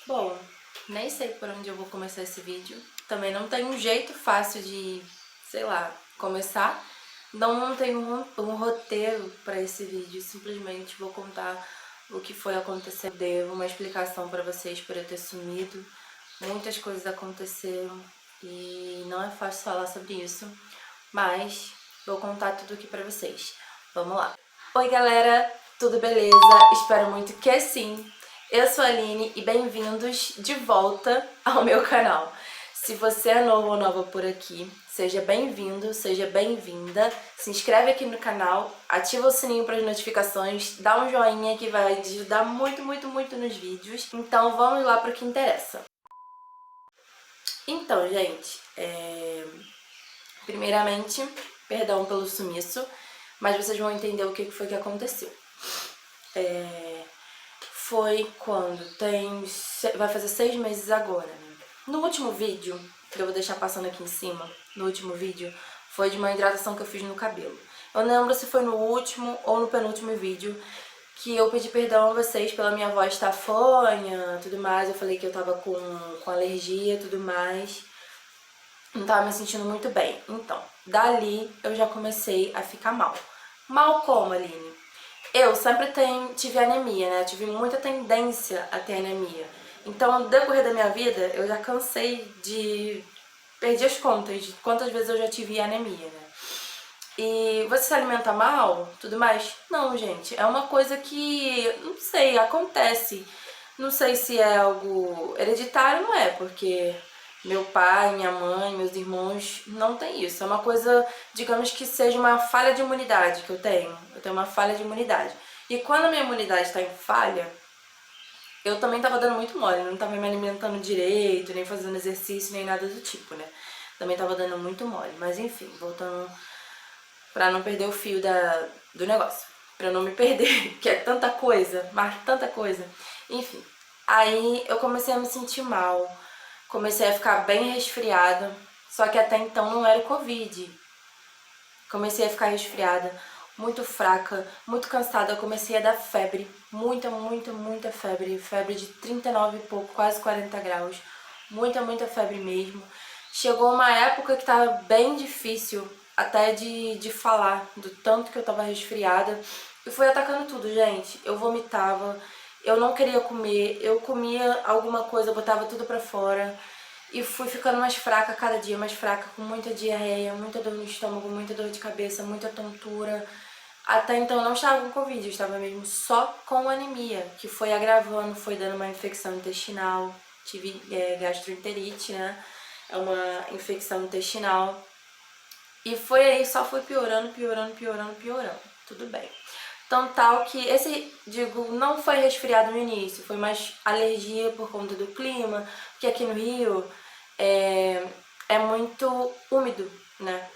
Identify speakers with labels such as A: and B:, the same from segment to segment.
A: Bom, nem sei por onde eu vou começar esse vídeo. Também não tem um jeito fácil de, sei lá, começar. Não tenho um roteiro pra esse vídeo. Simplesmente vou contar o que foi acontecendo. Devo uma explicação pra vocês por eu ter sumido. Muitas coisas aconteceram e não é fácil falar sobre isso. Mas vou contar tudo aqui pra vocês. Vamos lá. Oi galera, tudo beleza? Espero muito que sim. Eu sou a Aline e bem-vindos de volta ao meu canal. Se você é novo ou nova por aqui, seja bem-vindo, seja bem-vinda. Se inscreve aqui no canal, ativa o sininho para as notificações, dá um joinha que vai ajudar muito, muito, muito nos vídeos. Então vamos lá para o que interessa. Então, gente, primeiramente, perdão pelo sumiço, mas vocês vão entender o que foi que aconteceu. Foi quando vai fazer 6 meses agora, né? No último vídeo, que eu vou deixar passando aqui em cima, no último vídeo, foi de uma hidratação que eu fiz no cabelo. Eu não lembro se foi no último ou no penúltimo vídeo que eu pedi perdão a vocês pela minha voz estar fanha, tudo mais. Eu falei que eu tava com alergia e tudo mais. Não tava me sentindo muito bem. Então, dali eu já comecei a ficar mal. Mal como, Aline? Eu sempre tive anemia, né? Tive muita tendência a ter anemia. Então, no decorrer da minha vida, eu já cansei de... Perdi as contas de quantas vezes eu já tive anemia, né? E você se alimenta mal, tudo mais? Não, gente. É uma coisa que, não sei, acontece. Não sei se é algo hereditário, não é, porque meu pai, minha mãe, meus irmãos não tem isso. É uma coisa, digamos que seja uma falha de imunidade que eu tenho. Eu tenho uma falha de imunidade. E quando a minha imunidade está em falha, eu também tava dando muito mole. Não tava me alimentando direito, nem fazendo exercício, nem nada do tipo, né? Também tava dando muito mole. Mas enfim, voltando pra não perder o fio do negócio. Pra eu não me perder, que é tanta coisa, mas tanta coisa. Enfim, aí eu comecei a me sentir mal. Comecei a ficar bem resfriada, só que até então não era Covid. Comecei a ficar resfriada, muito fraca, muito cansada. Eu comecei a dar febre, muita, muita, muita febre. Febre de 39 e pouco, quase 40 graus. Muita, muita febre mesmo. Chegou uma época que tava bem difícil até de falar, do tanto que eu tava resfriada. E fui atacando tudo, gente. Eu vomitava, eu não queria comer, eu comia alguma coisa, botava tudo pra fora. E fui ficando mais fraca cada dia, mais fraca, com muita diarreia, muita dor no estômago, muita dor de cabeça, muita tontura. Até então eu não estava com Covid, eu estava mesmo só com anemia, que foi agravando, foi dando uma infecção intestinal. Tive gastroenterite, né? É uma infecção intestinal. E foi aí, só foi piorando, piorando, piorando, piorando. Tudo bem. Então, tal que esse, digo, não foi resfriado no início, foi mais alergia por conta do clima, porque aqui no Rio é muito úmido, né?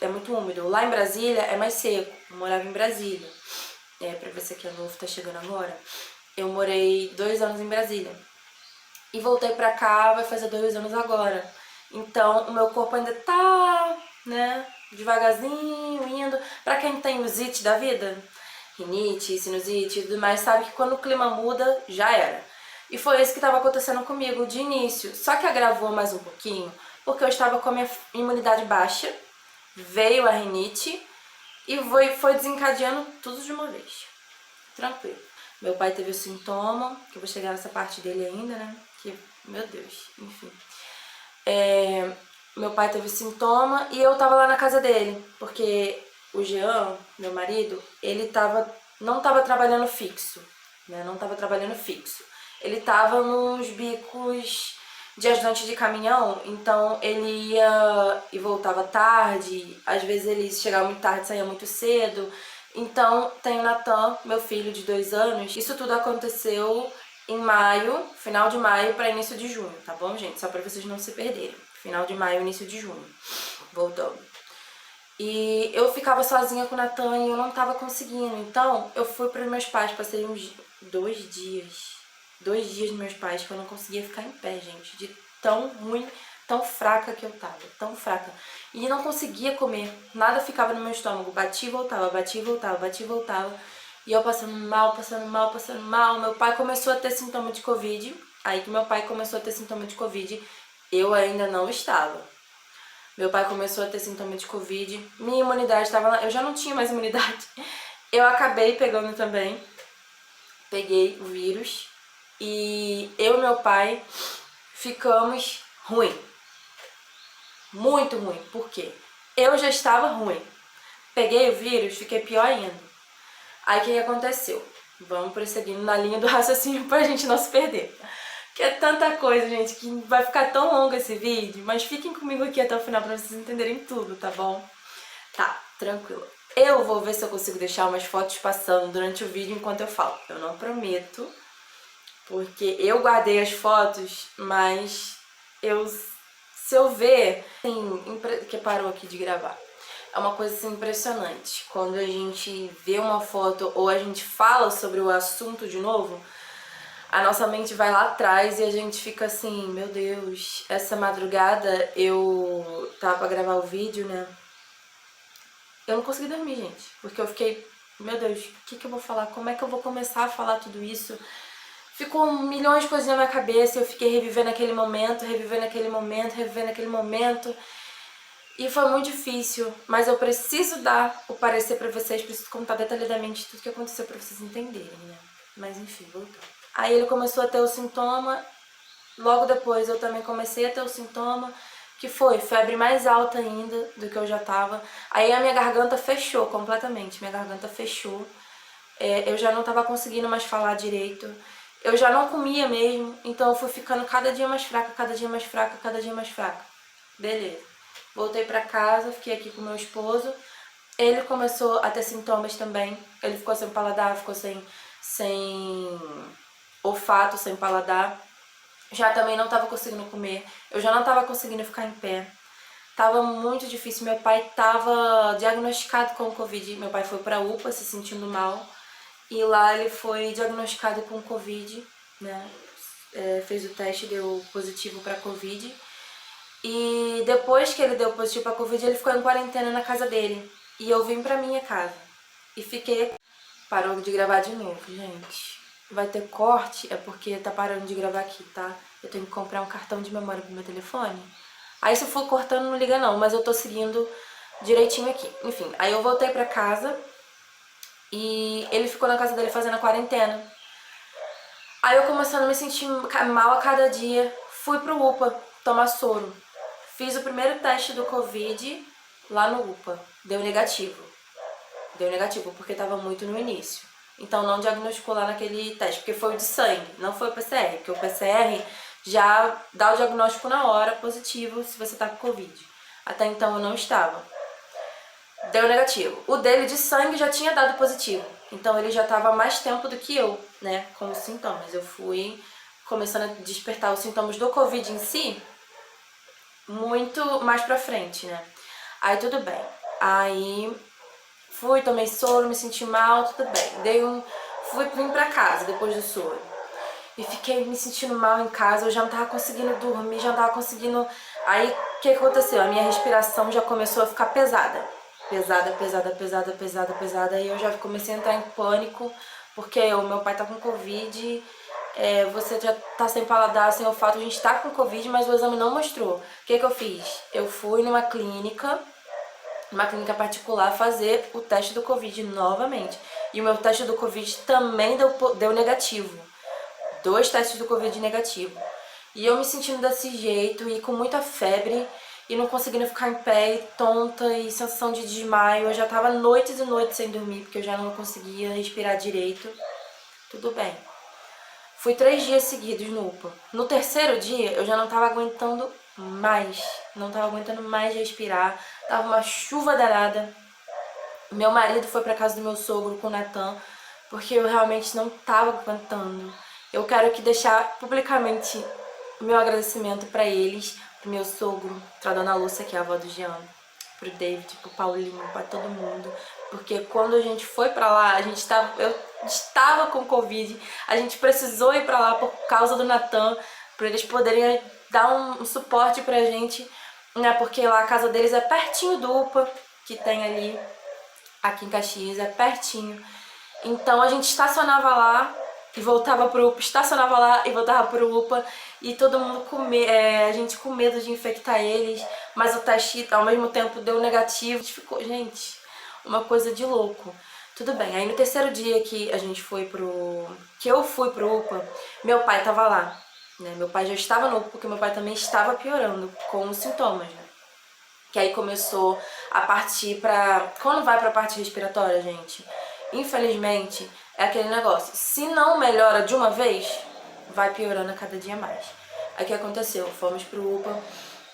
A: É muito úmido. Lá em Brasília é mais seco. Eu morava em Brasília. Pra você que é novo, tá chegando agora. Eu morei 2 anos em Brasília. E voltei pra cá, vai fazer 2 anos agora. Então, o meu corpo ainda tá, né, devagarzinho, indo. Pra quem tem usite da vida, rinite, sinusite e tudo mais, sabe que quando o clima muda, já era. E foi isso que estava acontecendo comigo de início. Só que agravou mais um pouquinho, porque eu estava com a minha imunidade baixa, veio a rinite e foi desencadeando tudo de uma vez. Tranquilo. Meu pai teve o sintoma, que eu vou chegar nessa parte dele ainda, né? Que, meu Deus, enfim. Meu pai teve sintoma e eu tava lá na casa dele, porque o Jean, meu marido, ele não tava trabalhando fixo, né? Não tava trabalhando fixo. Ele tava nos bicos de ajudante de caminhão, então ele ia e voltava tarde, às vezes ele chegava muito tarde, saía muito cedo. Então tem o Natan, meu filho de 2 anos. Isso tudo aconteceu em maio, final de maio para início de junho, tá bom, gente? Só para vocês não se perderem. Final de maio, início de junho. Voltando. E eu ficava sozinha com o Natan e eu não tava conseguindo. Então eu fui para os meus pais, passei uns 2 dias. 2 dias dos meus pais que eu não conseguia ficar em pé, gente. De tão ruim, tão fraca que eu tava. Tão fraca. E não conseguia comer. Nada ficava no meu estômago. Batia e voltava, batia e voltava, batia e voltava. E eu passando mal, passando mal, passando mal. Meu pai começou a ter sintoma de Covid. Aí que meu pai começou a ter sintoma de Covid, eu ainda não estava. Meu pai começou a ter sintoma de Covid, minha imunidade estava lá, eu já não tinha mais imunidade. Eu acabei pegando também, peguei o vírus e eu e meu pai ficamos ruim. Muito ruim, por quê? Eu já estava ruim. Peguei o vírus, fiquei pior ainda. Aí o que aconteceu? Vamos prosseguindo na linha do raciocínio pra gente não se perder. Que é tanta coisa, gente, que vai ficar tão longo esse vídeo, mas fiquem comigo aqui até o final pra vocês entenderem tudo, tá bom? Tá, tranquilo. Eu vou ver se eu consigo deixar umas fotos passando durante o vídeo enquanto eu falo. Eu não prometo, porque eu guardei as fotos, mas se eu ver, assim, que parou aqui de gravar. É uma coisa assim, impressionante. Quando a gente vê uma foto ou a gente fala sobre o assunto de novo, a nossa mente vai lá atrás e a gente fica assim, meu Deus, essa madrugada eu tava pra gravar o vídeo, né? Eu não consegui dormir, gente, porque eu fiquei, meu Deus, o que eu vou falar? Como é que eu vou começar a falar tudo isso? Ficou milhões de coisas na minha cabeça e eu fiquei revivendo aquele momento, revivendo aquele momento, revivendo aquele momento. E foi muito difícil, mas eu preciso dar o parecer pra vocês, preciso contar detalhadamente tudo que aconteceu pra vocês entenderem, né? Mas enfim, voltou. Aí ele começou a ter o sintoma, logo depois eu também comecei a ter o sintoma, que foi febre mais alta ainda do que eu já tava. Aí a minha garganta fechou completamente, minha garganta fechou. Eu já não tava conseguindo mais falar direito. Eu já não comia mesmo, então eu fui ficando cada dia mais fraca, cada dia mais fraca, cada dia mais fraca. Beleza. Voltei pra casa, fiquei aqui com meu esposo. Ele começou a ter sintomas também. Ele ficou sem paladar, ficou sem olfato, sem paladar. Já também não tava conseguindo comer. Eu já não tava conseguindo ficar em pé. Tava muito difícil. Meu pai tava diagnosticado com Covid. Meu pai foi pra UPA se sentindo mal. E lá ele foi diagnosticado com Covid, né? Fez o teste, deu positivo pra Covid. E depois que ele deu positivo pra Covid, ele ficou em quarentena na casa dele. E eu vim pra minha casa. E fiquei... Parou de gravar de novo, gente. Vai ter corte, é porque tá parando de gravar aqui, tá? Eu tenho que comprar um cartão de memória pro meu telefone. Aí se eu for cortando, não liga não, mas eu tô seguindo direitinho aqui. Enfim, aí eu voltei pra casa e ele ficou na casa dele fazendo a quarentena. Aí eu começando a me sentir mal a cada dia, fui pro UPA tomar soro. Fiz o primeiro teste do Covid lá no UPA, deu negativo. Deu negativo porque tava muito no início. Então não diagnosticou lá naquele teste, porque foi o de sangue, não foi o PCR, porque o PCR já dá o diagnóstico na hora, positivo, se você tá com Covid. Até então eu não estava. Deu negativo. O dele de sangue já tinha dado positivo. Então ele já estava mais tempo do que eu, né, com os sintomas. Eu fui começando a despertar os sintomas do Covid em si muito mais pra frente, né. Aí tudo bem. Aí fui, tomei soro, me senti mal, tudo bem. Vim pra casa depois do soro. E fiquei me sentindo mal em casa, eu já não tava conseguindo dormir, já não tava conseguindo... Aí, o que aconteceu? A minha respiração já começou a ficar pesada. Pesada, pesada, pesada, pesada, pesada. E eu já comecei a entrar em pânico, porque o meu pai tá com Covid, você já tá sem paladar, sem olfato, a gente tá com Covid, mas o exame não mostrou. O que eu fiz? Eu fui numa clínica particular, fazer o teste do Covid novamente. E o meu teste do Covid também deu negativo. 2 testes do Covid negativo. E eu me sentindo desse jeito e com muita febre e não conseguindo ficar em pé, e tonta e sensação de desmaio. Eu já tava noites e noites sem dormir porque eu já não conseguia respirar direito. Tudo bem. Fui 3 dias seguidos no UPA. No terceiro dia eu já não tava aguentando mais. Não tava aguentando mais respirar. Tava uma chuva danada. Meu marido foi pra casa do meu sogro com o Natan, porque eu realmente não tava aguentando. Eu quero aqui deixar publicamente o meu agradecimento pra eles, pro meu sogro, pra dona Lúcia, que é a avó do Jean, pro David, pro Paulinho, pra todo mundo. Porque quando a gente foi pra lá, eu estava com Covid, a gente precisou ir pra lá por causa do Natan, pra eles poderem dar um suporte pra gente, né? Porque lá a casa deles é pertinho do UPA, que tem ali, aqui em Caxias, é pertinho. Então a gente estacionava lá e voltava pro UPA, estacionava lá e voltava pro UPA, e todo mundo a gente com medo de infectar eles, mas o teste ao mesmo tempo deu negativo. A gente ficou, gente, uma coisa de louco. Tudo bem, aí no terceiro dia que a gente foi que eu fui pro UPA, meu pai tava lá, né? Meu pai já estava no UPA, porque meu pai também estava piorando com os sintomas, né? Que aí começou a partir pra... Quando vai pra parte respiratória, gente, infelizmente, é aquele negócio. Se não melhora de uma vez, vai piorando a cada dia mais. Aí o que aconteceu? Fomos pro UPA,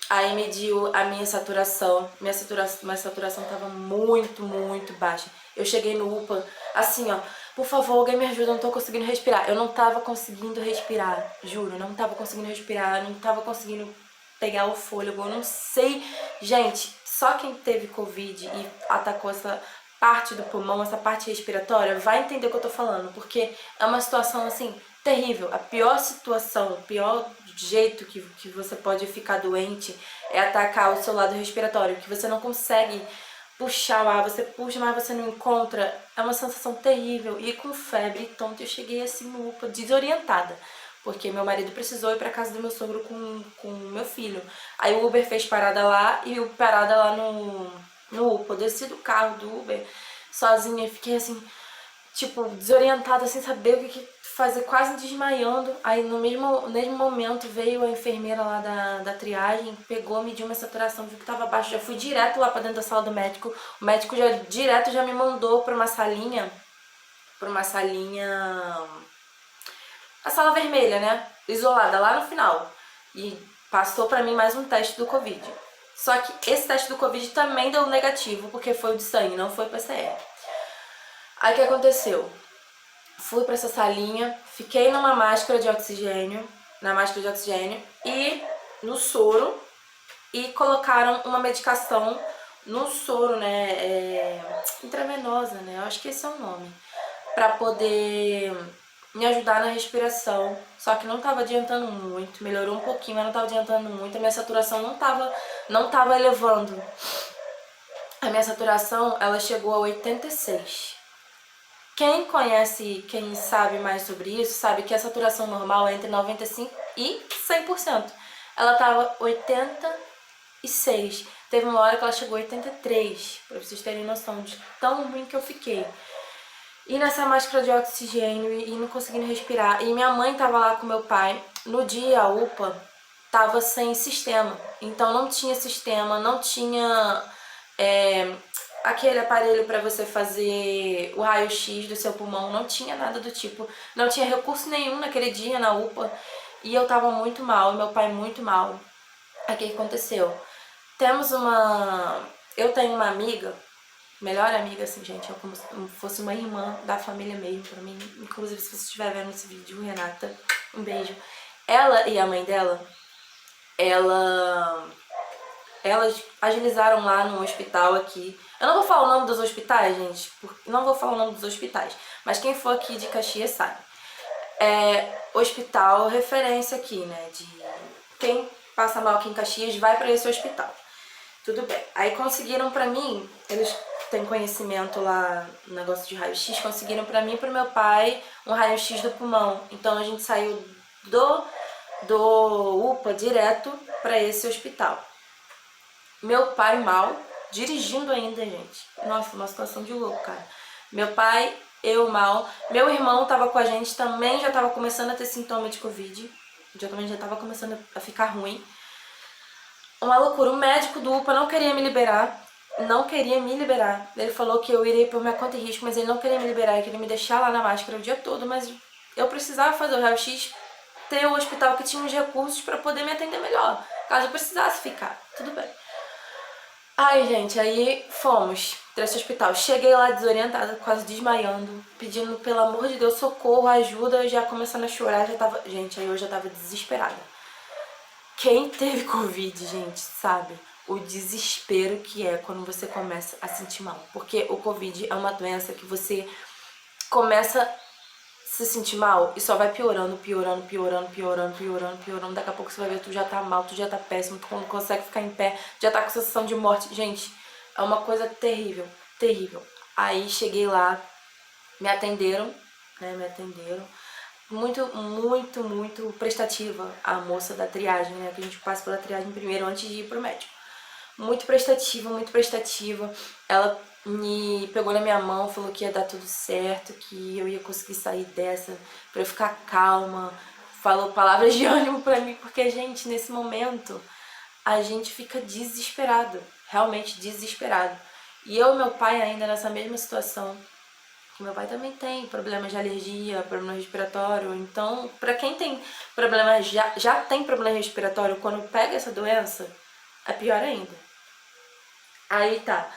A: aí mediu a minha saturação. Minha saturação tava muito baixa. Eu cheguei no UPA, assim, ó, por favor, alguém me ajuda, eu não tô conseguindo respirar. Eu não tava conseguindo respirar, juro, não tava conseguindo respirar, não tava conseguindo pegar o fôlego, eu não sei. Gente, só quem teve Covid e atacou essa parte do pulmão, essa parte respiratória, vai entender o que eu tô falando, porque é uma situação, assim, terrível. A pior situação, o pior jeito que você pode ficar doente é atacar o seu lado respiratório, que você não consegue puxar o ar, você puxa, mas você não encontra. É uma sensação terrível. E com febre e tonto, eu cheguei assim no UPA, desorientada, porque meu marido precisou ir pra casa do meu sogro com o meu filho. Aí o Uber fez parada lá e o parada lá no UPA. Eu desci do carro do Uber sozinha e fiquei assim, tipo, desorientada, sem saber o que fazer, quase desmaiando. Aí no mesmo momento veio a enfermeira lá da triagem, pegou, mediu minha saturação, viu que tava baixo, já fui direto lá pra dentro da sala do médico. O médico já me mandou pra uma salinha, a sala vermelha, né? Isolada lá no final. E passou pra mim mais um teste do Covid. Só que esse teste do Covid também deu negativo, porque foi o de sangue, não foi PCR. Aí o que aconteceu? Fui pra essa salinha, fiquei numa máscara de oxigênio, e no soro, e colocaram uma medicação no soro, né, intravenosa, né, eu acho que esse é o nome, pra poder me ajudar na respiração. Só que não tava adiantando muito, melhorou um pouquinho, mas não tava adiantando muito, a minha saturação não tava elevando. A minha saturação, ela chegou a 86. Quem conhece, quem sabe mais sobre isso, sabe que a saturação normal é entre 95% e 100%. Ela tava 86. Teve uma hora que ela chegou a 83, pra vocês terem noção de tão ruim que eu fiquei. E nessa máscara de oxigênio e não conseguindo respirar. E minha mãe tava lá com meu pai. No dia a UPA tava sem sistema. Então não tinha sistema, não tinha aquele aparelho para você fazer o raio-x do seu pulmão, não tinha nada do tipo. Não tinha recurso nenhum naquele dia na UPA. E eu tava muito mal, e meu pai muito mal. Aí o que aconteceu? Eu tenho uma amiga, melhor amiga, assim, gente, é como se fosse uma irmã da família mesmo pra mim. Inclusive, se você estiver vendo esse vídeo, Renata, um beijo. Ela e a mãe dela, elas agilizaram lá no hospital aqui. Eu não vou falar o nome dos hospitais, gente, não vou falar o nome dos hospitais, mas quem for aqui de Caxias sabe. É hospital referência aqui, né, de quem passa mal aqui em Caxias vai pra esse hospital. Tudo bem. Aí conseguiram pra mim, eles têm conhecimento lá no negócio de raio-x, conseguiram pra mim e pro meu pai um raio-x do pulmão. Então a gente saiu do UPA direto pra esse hospital. Meu pai mal, dirigindo ainda, gente. Nossa, uma situação de louco, cara. Meu pai, eu mal. Meu irmão tava com a gente, também já tava começando a ter sintoma de Covid. Também já tava começando a ficar ruim. Uma loucura. O médico do UPA não queria me liberar. Ele falou que eu iria por minha conta e risco, mas ele não queria me liberar. Ele queria me deixar lá na máscara o dia todo, mas eu precisava fazer o raio-x, ter o hospital que tinha os recursos pra poder me atender melhor, caso eu precisasse ficar. Tudo bem. Ai, gente, aí fomos pra esse hospital. Cheguei lá desorientada, quase desmaiando, pedindo, pelo amor de Deus, socorro, ajuda, já começando a chorar, já tava... Gente, aí eu já tava desesperada. Quem teve Covid, gente, sabe o desespero que é quando você começa a sentir mal. Porque o Covid é uma doença que você começa a se sentir mal e só vai piorando. Daqui a pouco você vai ver, tu já tá mal, tu já tá péssimo, tu não consegue ficar em pé, já tá com sensação de morte. Gente, é uma coisa terrível, terrível. Aí cheguei lá, Me atenderam, né? Me atenderam. Muito prestativa a moça da triagem, né? Que a gente passa pela triagem primeiro antes de ir pro médico. Muito prestativa, muito prestativa. Ela me pegou na minha mão, falou que ia dar tudo certo, que eu ia conseguir sair dessa, pra eu ficar calma. Falou palavras de ânimo pra mim, porque, gente, nesse momento a gente fica desesperado, realmente desesperado. E eu e meu pai ainda nessa mesma situação, que meu pai também tem problemas de alergia, problema respiratório. Então, pra quem tem problema, já tem problema respiratório, quando pega essa doença, é pior ainda. Aí tá.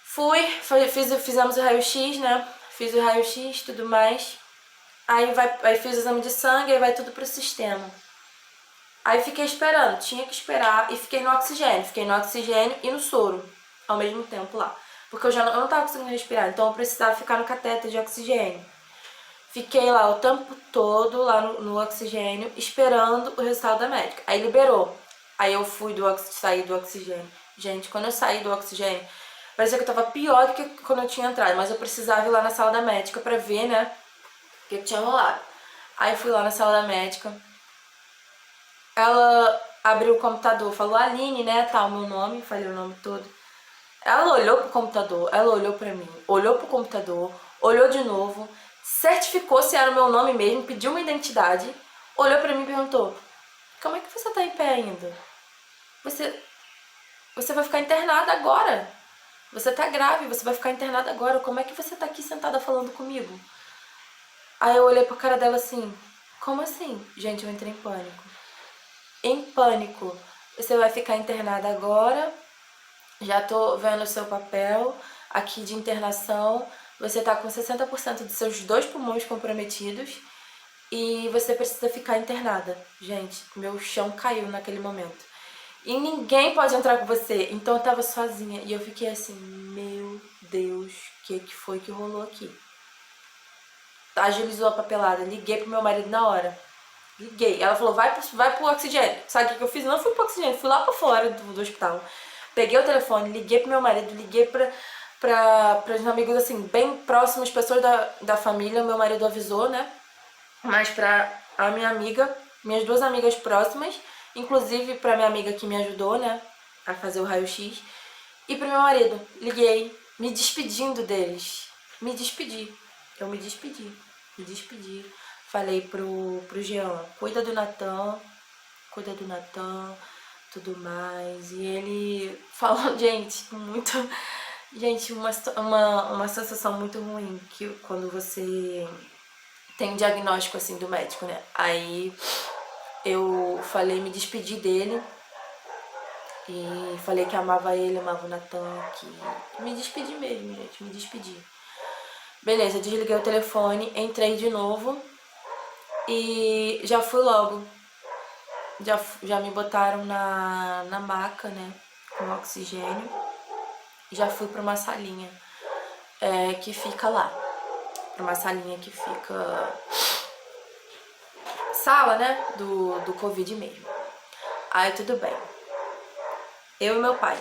A: Fizemos o raio-x, né? Fiz o raio-x, tudo mais. Aí fiz o exame de sangue, aí vai tudo pro sistema. Aí fiquei esperando, tinha que esperar e fiquei no oxigênio. Fiquei no oxigênio e no soro ao mesmo tempo lá. Porque eu não tava conseguindo respirar, então eu precisava ficar no catéter de oxigênio. Fiquei lá o tempo todo, lá no oxigênio, esperando o resultado da médica. Aí liberou. Aí eu saí do oxigênio. Gente, quando eu saí do oxigênio, parecia que eu tava pior do que quando eu tinha entrado. Mas eu precisava ir lá na sala da médica pra ver, né, o que tinha rolado. Aí fui lá na sala da médica. Ela abriu o computador, falou Aline, né, tal, meu nome, falei o nome todo. Ela olhou pro computador, ela olhou pra mim, olhou pro computador, olhou de novo, certificou se era o meu nome mesmo, pediu uma identidade, olhou pra mim e perguntou: como é que você tá em pé ainda? Você vai ficar internada agora. Você tá grave, você vai ficar internada agora. Como é que você tá aqui sentada falando comigo? Aí eu olhei pra cara dela assim: como assim? Gente, eu entrei em pânico. Em pânico. Você vai ficar internada agora. Já tô vendo o seu papel aqui de internação. Você tá com 60% dos seus 2 pulmões comprometidos e você precisa ficar internada. Gente, meu chão caiu naquele momento. E ninguém pode entrar com você. Então eu tava sozinha e eu fiquei assim: meu Deus, o que foi que rolou aqui? Agilizou a papelada. Liguei pro meu marido na hora. Liguei. Ela falou: vai pro oxigênio. Sabe o que eu fiz? Não fui pro oxigênio, fui lá pra fora do hospital. Peguei o telefone, liguei pro meu marido, liguei pra os amigos, assim, bem próximos, pessoas da família. Meu marido avisou, né? Mas pra a minha amiga, minhas 2 amigas próximas, inclusive pra minha amiga que me ajudou, né, a fazer o raio-x, e pro meu marido. Liguei, me despedindo deles. Me despedi. Eu me despedi. Falei pro Jean: cuida do Natan, tudo mais. E ele falou, gente, muito. Gente, uma sensação muito ruim que quando você tem um diagnóstico assim do médico, né? Aí eu falei, me despedi dele e falei que amava ele, amava o Natan, que me despedi mesmo, gente, me despedi. Beleza, desliguei o telefone, entrei de novo e já fui logo. Já me botaram na maca, né, com oxigênio. Já fui pra uma salinha que fica lá. Pra uma salinha que fica... sala, né, do Covid mesmo. Aí tudo bem. Eu e meu pai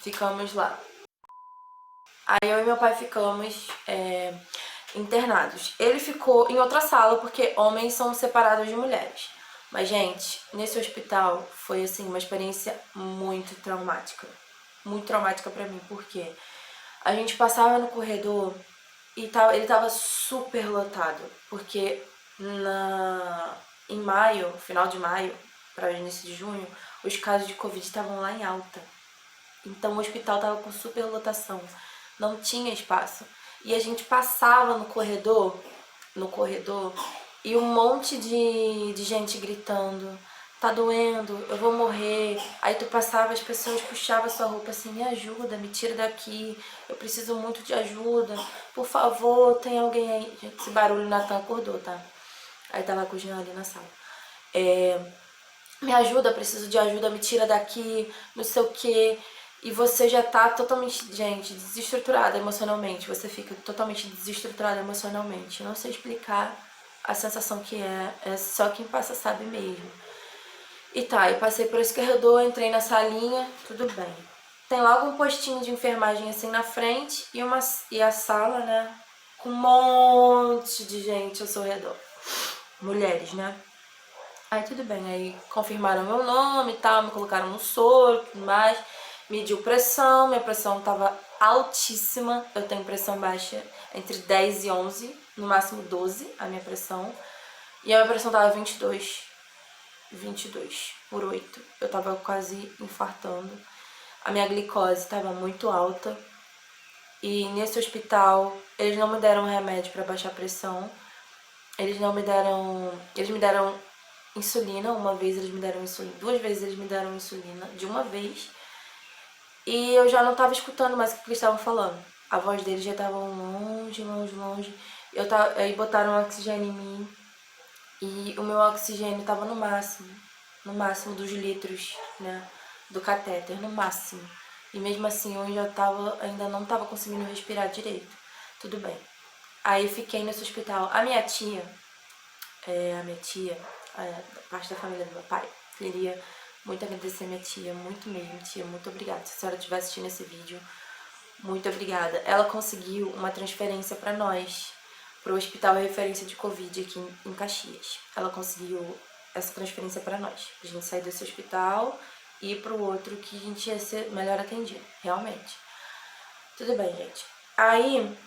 A: ficamos lá. Aí eu e meu pai ficamos internados. Ele ficou em outra sala porque homens são separados de mulheres. Mas, gente, nesse hospital foi, assim, uma experiência muito traumática. Muito traumática pra mim, porque a gente passava no corredor e ele tava super lotado. Porque em maio, final de maio, para início de junho, os casos de Covid estavam lá em alta. Então o hospital tava com super lotação. Não tinha espaço. E a gente passava no corredor, e um monte de gente gritando: tá doendo, eu vou morrer. Aí tu passava, as pessoas puxavam sua roupa assim: me ajuda, me tira daqui, eu preciso muito de ajuda, por favor, tem alguém aí. Gente, esse barulho, o Natan acordou, tá? Aí tava com o Jean ali na sala. Me ajuda, preciso de ajuda, me tira daqui, não sei o que. E você já tá totalmente, gente, desestruturada emocionalmente. Você fica totalmente desestruturada emocionalmente. Não sei explicar a sensação que é só quem passa sabe mesmo. E tá, eu passei por esse corredor, entrei na salinha, tudo bem. Tem logo um postinho de enfermagem assim na frente e a sala, né, com um monte de gente ao seu redor. Mulheres, né? Aí tudo bem, aí confirmaram meu nome e tal, me colocaram no soro e tudo mais. Mediu pressão, minha pressão tava altíssima. Eu tenho pressão baixa entre 10 e 11, no máximo 12 a minha pressão. E a minha pressão tava 22 por 8. Eu tava quase infartando. A minha glicose tava muito alta. E nesse hospital, eles não me deram remédio pra baixar a pressão. Eles me deram insulina, uma vez eles me deram insulina, 2 vezes eles me deram insulina, de uma vez. E eu já não tava escutando mais o que eles estavam falando. A voz deles já tava longe. Aí botaram oxigênio em mim. E o meu oxigênio tava no máximo dos litros, né, do catéter, no máximo. E mesmo assim eu ainda não tava conseguindo respirar direito. Tudo bem. Aí eu fiquei nesse hospital. A minha tia, da parte da família do meu pai, queria muito agradecer a minha tia, muito mesmo, tia, muito obrigada. Se a senhora estiver assistindo esse vídeo, muito obrigada. Ela conseguiu uma transferência pra nós, pro Hospital Referência de Covid aqui em Caxias. Ela conseguiu essa transferência pra nós, pra gente sair desse hospital e ir pro outro que a gente ia ser melhor atendido, realmente. Tudo bem, gente. Aí,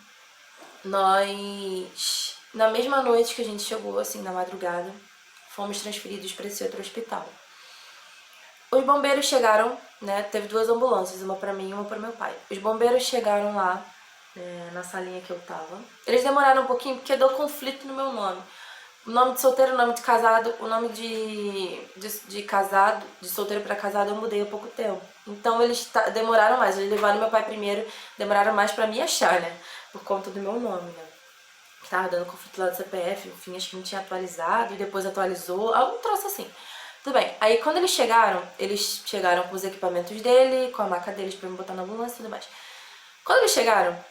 A: nós, na mesma noite que a gente chegou, assim, na madrugada, fomos transferidos para esse outro hospital. Os bombeiros chegaram, né, teve 2 ambulâncias, uma pra mim e uma pro meu pai. Os bombeiros chegaram lá, na salinha que eu tava. Eles demoraram um pouquinho porque deu conflito no meu nome. O nome de solteiro, o nome de casado, o nome de casado, de solteiro pra casado eu mudei há pouco tempo. Então eles demoraram mais, eles levaram meu pai primeiro, demoraram mais pra me achar, né, por conta do meu nome, né. Tava dando conflito lá do CPF, enfim, acho que não tinha atualizado e depois atualizou, algum troço assim. Tudo bem, aí quando eles chegaram com os equipamentos dele, com a maca deles pra me botar na ambulância e tudo mais. Quando eles chegaram,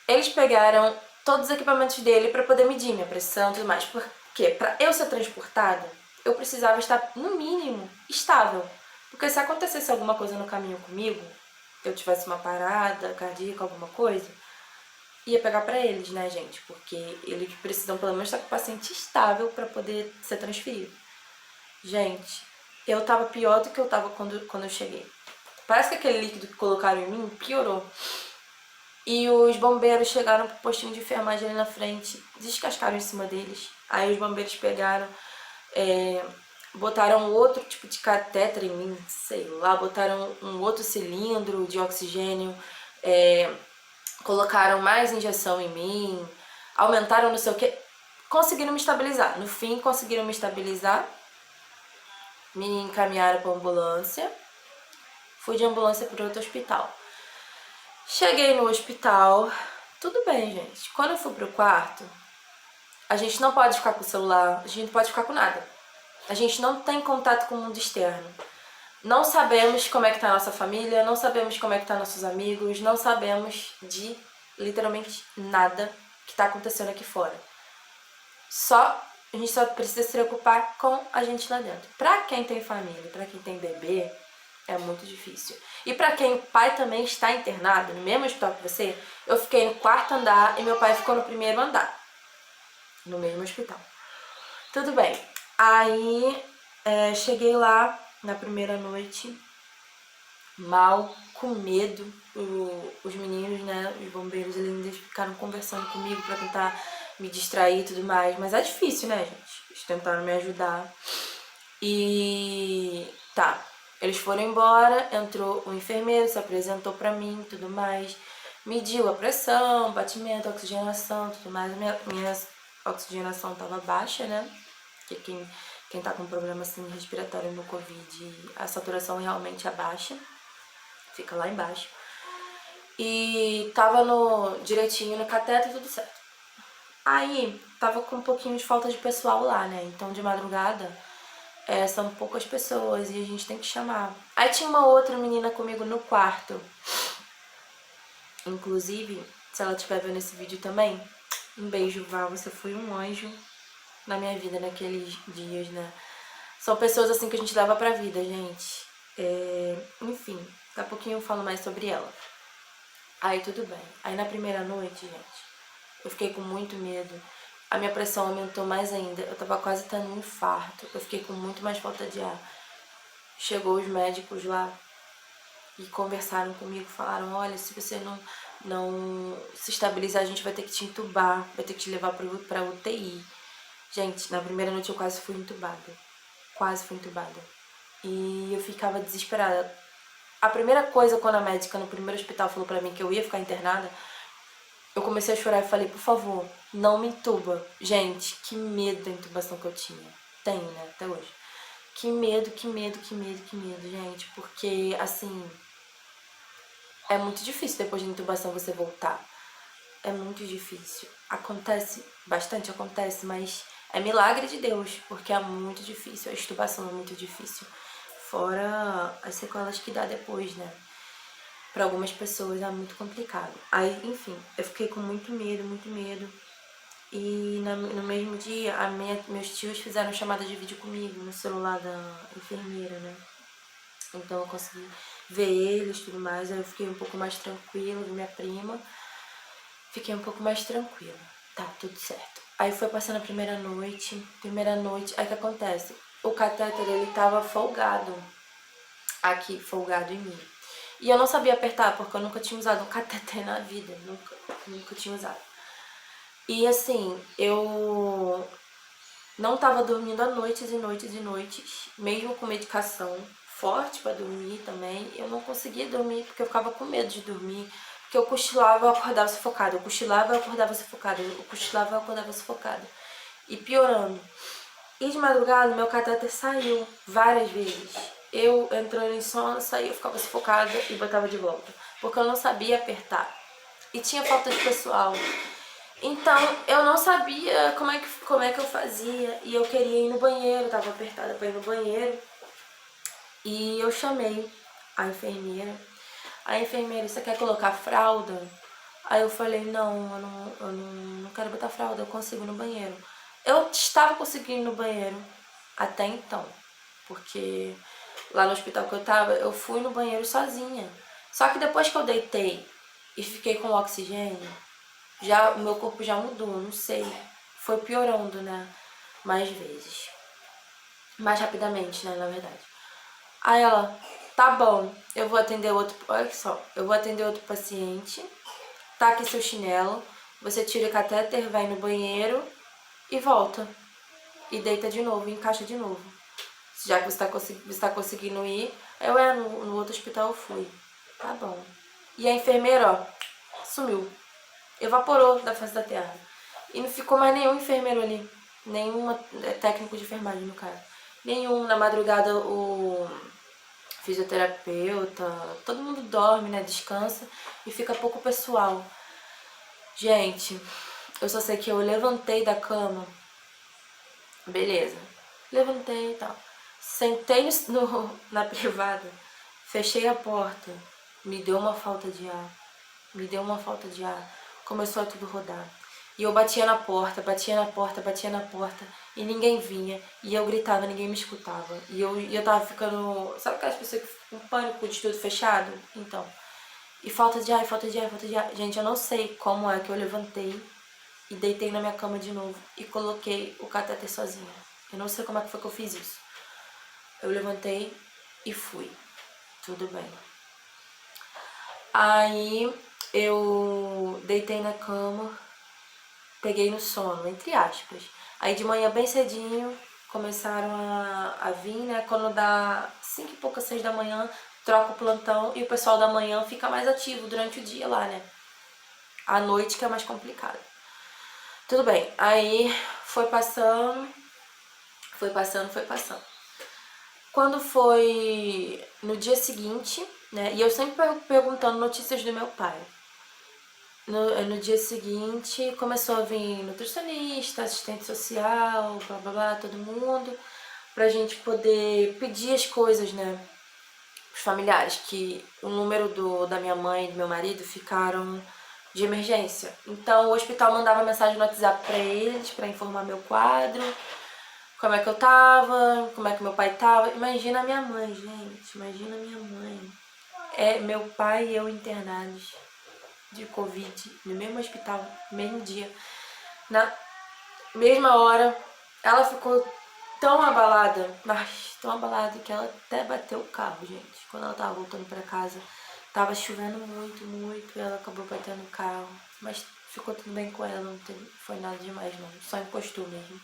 A: eles pegaram todos os equipamentos dele pra poder medir minha pressão e tudo mais. Porque pra eu ser transportada, eu precisava estar, no mínimo, estável. Porque se acontecesse alguma coisa no caminho comigo, eu tivesse uma parada cardíaca, alguma coisa, ia pegar pra eles, né, gente? Porque eles precisam pelo menos estar com o paciente estável pra poder ser transferido. Gente, eu tava pior do que eu tava quando eu cheguei. Parece que aquele líquido que colocaram em mim piorou. E os bombeiros chegaram pro postinho de enfermagem ali na frente, descascaram em cima deles. Aí os bombeiros pegaram, botaram outro tipo de catéter em mim, sei lá, botaram um outro cilindro de oxigênio, colocaram mais injeção em mim, aumentaram não sei o que, conseguiram me estabilizar. No fim, conseguiram me estabilizar, me encaminharam para ambulância, fui de ambulância para outro hospital. Cheguei no hospital, tudo bem, gente. Quando eu fui pro quarto, a gente não pode ficar com o celular, a gente não pode ficar com nada. A gente não tem contato com o mundo externo. Não sabemos como é que tá a nossa família, não sabemos como é que tá nossos amigos, não sabemos de literalmente nada que tá acontecendo aqui fora. A gente só precisa se preocupar com a gente lá dentro. Pra quem tem família, pra quem tem bebê, é muito difícil. E pra quem o pai também está internado, no mesmo hospital que você, eu fiquei no 4º andar e meu pai ficou no 1º andar. No mesmo hospital. Tudo bem. Aí, cheguei lá na primeira noite, mal, com medo. Os meninos, né, os bombeiros, eles ficaram conversando comigo pra tentar me distrair e tudo mais. Mas é difícil, né, gente? Eles tentaram me ajudar. E tá, eles foram embora, entrou o enfermeiro, se apresentou pra mim e tudo mais. Mediu a pressão, batimento, oxigenação, tudo mais. Minha oxigenação tava baixa, né? Porque quem tá com problema assim respiratório no Covid, a saturação realmente é baixa, fica lá embaixo. E tava direitinho no cateter, tudo certo. Aí, tava com um pouquinho de falta de pessoal lá, né? Então, de madrugada, são poucas pessoas e a gente tem que chamar. Aí tinha uma outra menina comigo no quarto. Inclusive, se ela estiver vendo esse vídeo também, um beijo, Val, você foi um anjo na minha vida naqueles dias, né? São pessoas assim que a gente leva pra vida, gente. Enfim, daqui a pouquinho eu falo mais sobre ela. Aí tudo bem. Aí na primeira noite, gente, Eu fiquei com muito medo. A minha pressão aumentou mais ainda. Eu tava quase tendo um infarto. Eu fiquei com muito mais falta de ar. Chegou os médicos lá e conversaram comigo, falaram, olha, se você não se estabilizar, a gente vai ter que te entubar, vai ter que te levar pra UTI. Gente, na primeira noite eu quase fui entubada. Quase fui entubada. E eu ficava desesperada. A primeira coisa, quando a médica no primeiro hospital falou pra mim que eu ia ficar internada, eu comecei a chorar e falei, por favor, não me entuba. Gente, que medo da intubação que eu tinha. Tenho, né, até hoje. Que medo, que medo, que medo, que medo, gente. Porque, assim, é muito difícil depois de intubação você voltar. É muito difícil. Acontece, bastante acontece, mas é milagre de Deus, porque é muito difícil. A intubação é muito difícil. Fora as sequelas que dá depois, né? Para algumas pessoas é muito complicado. Aí, enfim, eu fiquei com muito medo, muito medo. E no mesmo dia, meus tios fizeram chamada de vídeo comigo no celular da enfermeira, né? Então eu consegui ver eles e tudo mais. Aí eu fiquei um pouco mais tranquila, vi minha prima. Fiquei um pouco mais tranquila. Tá, tudo certo. Aí foi passando a primeira noite. Aí o que acontece? O catéter, ele tava folgado. Aqui, folgado em mim. E eu não sabia apertar, porque eu nunca tinha usado um catéter na vida. Nunca tinha usado. E assim, eu não tava dormindo há noites e noites e noites, mesmo com medicação forte pra dormir também. Eu não conseguia dormir porque eu ficava com medo de dormir. Porque eu cochilava, eu acordava sufocada. Eu cochilava, eu acordava sufocada. Eu cochilava, eu acordava sufocada. E piorando. E de madrugada, meu catéter saiu várias vezes. Eu entrando em sono, saía, eu ficava sufocada e botava de volta. Porque eu não sabia apertar. E tinha falta de pessoal. Então, eu não sabia como é que eu fazia. E eu queria ir no banheiro, tava apertada pra ir no banheiro. E eu chamei a enfermeira. A enfermeira, você quer colocar fralda? Aí eu falei, não, eu não quero botar fralda, eu consigo no banheiro. Eu estava conseguindo no banheiro até então. Porque lá no hospital que eu tava, eu fui no banheiro sozinha. Só que depois que eu deitei e fiquei com oxigênio, o meu corpo já mudou, não sei. Foi piorando, né? Mais vezes. Mais rapidamente, né, na verdade. Aí ela, tá bom, eu vou atender outro. Olha só, eu vou atender outro paciente. Tá aqui seu chinelo. Você tira o catéter, vai no banheiro e volta. E deita de novo, encaixa de novo. Já que você tá conseguindo ir. No outro hospital eu fui. Tá bom. E a enfermeira, ó, sumiu. Evaporou da face da terra. E não ficou mais nenhum enfermeiro ali. Nenhum técnico de enfermagem, no caso. Nenhum. Na madrugada, o fisioterapeuta, todo mundo dorme, né? Descansa. E fica pouco pessoal. Gente, eu só sei que eu levantei da cama. Beleza. Levantei e tal. Sentei na privada. Fechei a porta. Me deu uma falta de ar. Me deu uma falta de ar. Começou a tudo rodar. E eu batia na porta, batia na porta, batia na porta. E ninguém vinha. E eu gritava, ninguém me escutava. E eu tava ficando... Sabe aquelas pessoas que ficam com pânico de tudo fechado? Então. E falta de ar, falta de ar, falta de ar. Gente, eu não sei como é que eu levantei e deitei na minha cama de novo e coloquei o catéter sozinha. Eu não sei como é que foi que eu fiz isso. Eu levantei e fui. Tudo bem. Aí eu deitei na cama, peguei no sono, entre aspas. Aí de manhã bem cedinho começaram a vir, né? Quando dá 5 e pouco, 6 da manhã, troca o plantão e o pessoal da manhã fica mais ativo durante o dia lá, né? À noite que é mais complicado. Tudo bem, aí foi passando. Quando foi no dia seguinte, né? E eu sempre perguntando notícias do meu pai. No dia seguinte começou a vir nutricionista, assistente social, blá blá blá, todo mundo, pra gente poder pedir as coisas, né? Os familiares, que o número da minha mãe e do meu marido ficaram de emergência. Então o hospital mandava mensagem no WhatsApp pra eles, pra informar meu quadro, como é que eu tava, como é que meu pai tava. Imagina a minha mãe, gente, imagina a minha mãe. É meu pai e eu internados. de Covid, no mesmo hospital, no mesmo dia, na mesma hora. Ela ficou tão abalada, mas tão abalada que ela até bateu o carro, gente. Quando ela tava voltando pra casa, tava chovendo muito, muito, e ela acabou batendo o carro. Mas ficou tudo bem com ela, não foi nada demais não, só encostou mesmo.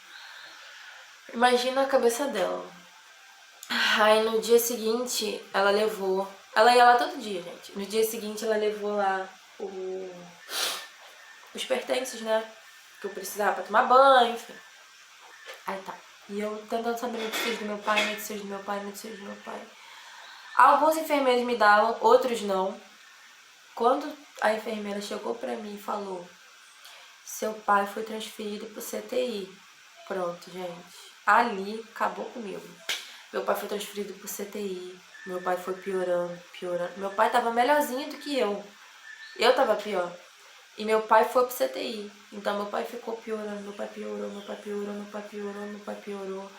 A: Imagina a cabeça dela. Aí no dia seguinte, ela levou... Ela ia lá todo dia, gente. No dia seguinte, ela levou lá os pertences, né? Que eu precisava pra tomar banho, enfim. Aí tá. E eu tentando saber notícias do meu pai, notícias do meu pai, notícias do meu pai. Alguns enfermeiros me davam, outros não. Quando a enfermeira chegou pra mim e falou: seu pai foi transferido pro CTI. Pronto, gente. Ali acabou comigo. Meu pai foi transferido pro CTI. Meu pai foi piorando, piorando. Meu pai tava melhorzinho do que eu. Eu tava pior. E meu pai foi pro CTI. Então meu pai ficou piorando, meu pai piorou, meu pai piorou, meu pai piorou, meu pai piorou.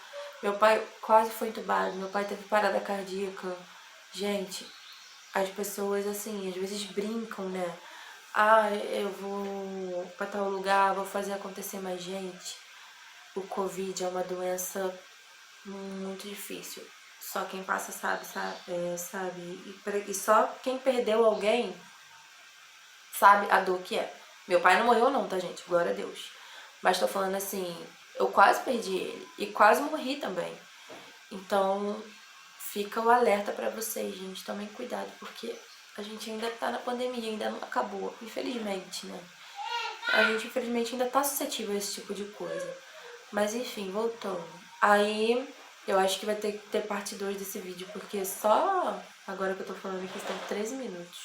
A: Meu pai quase foi entubado, meu pai teve parada cardíaca. Gente, as pessoas assim, às vezes brincam, né? Ah, eu vou pra tal lugar, vou fazer acontecer, mais gente. O Covid é uma doença muito difícil. Só quem passa sabe. E só quem perdeu alguém sabe a dor que é. Meu pai não morreu não, tá, gente? Glória a Deus. Mas tô falando assim, eu quase perdi ele. E quase morri também. Então, fica o alerta pra vocês, gente. Tomem cuidado, porque a gente ainda tá na pandemia, ainda não acabou. Infelizmente, né? A gente, infelizmente, ainda tá suscetível a esse tipo de coisa. Mas, enfim, voltando. Aí, eu acho que vai ter que ter parte 2 desse vídeo, porque só agora que eu tô falando aqui estão 13 minutos.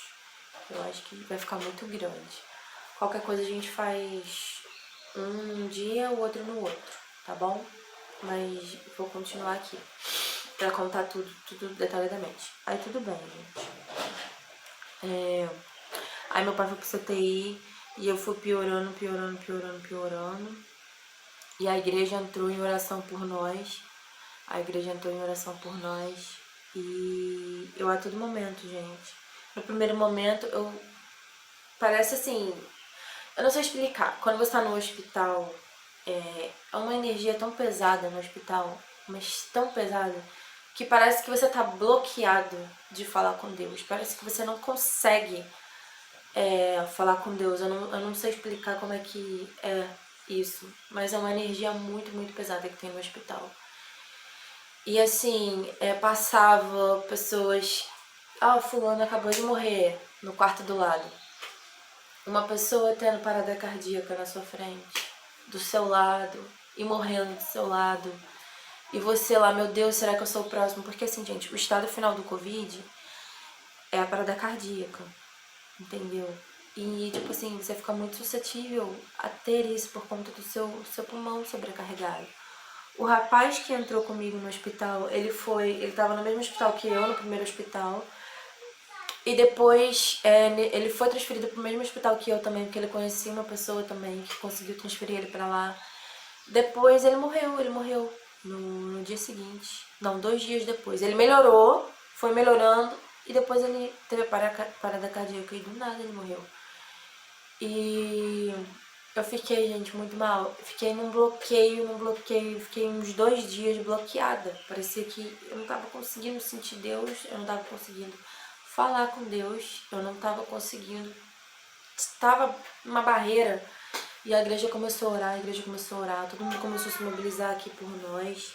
A: Eu acho que vai ficar muito grande. Qualquer coisa a gente faz um dia, o outro no outro, tá bom? Mas vou continuar aqui pra contar tudo detalhadamente. Aí tudo bem, gente. Aí meu pai foi pro CTI e eu fui piorando, piorando, piorando, piorando. E a igreja entrou em oração por nós. A igreja entrou em oração por nós. E eu a todo momento, gente. No primeiro momento, parece assim... Eu não sei explicar. Quando você tá no hospital, é uma energia tão pesada no hospital, mas tão pesada, que parece que você tá bloqueado de falar com Deus. Parece que você não consegue falar com Deus. Eu não sei explicar como é que é isso, mas é uma energia muito, muito pesada que tem no hospital. E assim, passava pessoas... Ah, fulano acabou de morrer no quarto do lado. Uma pessoa tendo parada cardíaca na sua frente, do seu lado, e morrendo do seu lado. E você lá, meu Deus, será que eu sou o próximo? Porque assim, gente, o estado final do Covid é a parada cardíaca, entendeu? E, tipo assim, você fica muito suscetível a ter isso por conta do seu pulmão sobrecarregado. O rapaz que entrou comigo no hospital, ele tava no mesmo hospital que eu, no primeiro hospital. E depois ele foi transferido pro mesmo hospital que eu também, porque ele conhecia uma pessoa também que conseguiu transferir ele pra lá. Depois ele morreu no dia seguinte. Não, 2 dias depois. Ele melhorou, foi melhorando, e depois ele teve a parada cardíaca e do nada ele morreu. E eu fiquei, gente, muito mal. Fiquei num bloqueio, fiquei uns 2 dias bloqueada. Parecia que eu não tava conseguindo sentir Deus, eu não tava conseguindo falar com Deus, eu não tava conseguindo, estava uma barreira. E a igreja começou a orar, todo mundo começou a se mobilizar aqui por nós.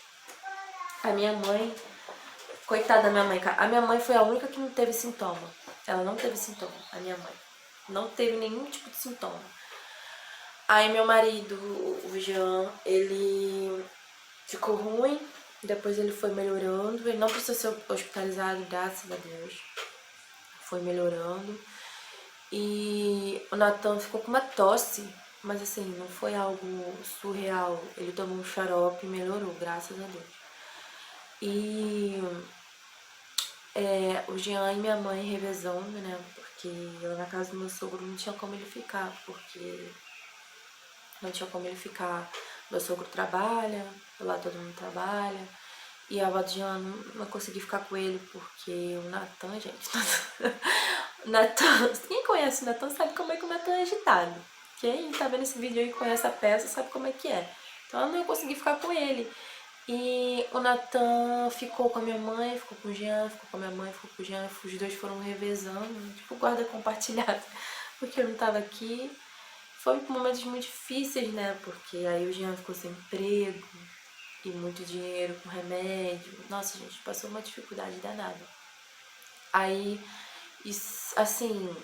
A: A minha mãe, coitada da minha mãe, a minha mãe foi a única que não teve sintoma. Ela não teve sintoma, a minha mãe. Não teve nenhum tipo de sintoma. Aí meu marido, o Jean, ele ficou ruim, depois ele foi melhorando, ele não precisou ser hospitalizado, graças a Deus. Foi melhorando. E o Natan ficou com uma tosse, mas assim, não foi algo surreal. Ele tomou um xarope e melhorou, graças a Deus. E o Jean e minha mãe revezando, né? Porque lá na casa do meu sogro não tinha como ele ficar, Meu sogro trabalha, lá todo mundo trabalha. E a avó de Jean não consegui ficar com ele, porque o Natan, gente... Natan, quem conhece o Natan sabe como é que o Natan é agitado. Quem tá vendo esse vídeo aí e conhece a peça sabe como é que é. Então eu não ia conseguir ficar com ele. E o Natan ficou com a minha mãe, ficou com o Jean, ficou com a minha mãe, ficou com o Jean. Os dois foram revezando, tipo guarda compartilhada, porque eu não tava aqui. Foi momentos muito difíceis, né? Porque aí o Jean ficou sem emprego e muito dinheiro com remédio. Nossa, gente, passou uma dificuldade danada. Aí, assim,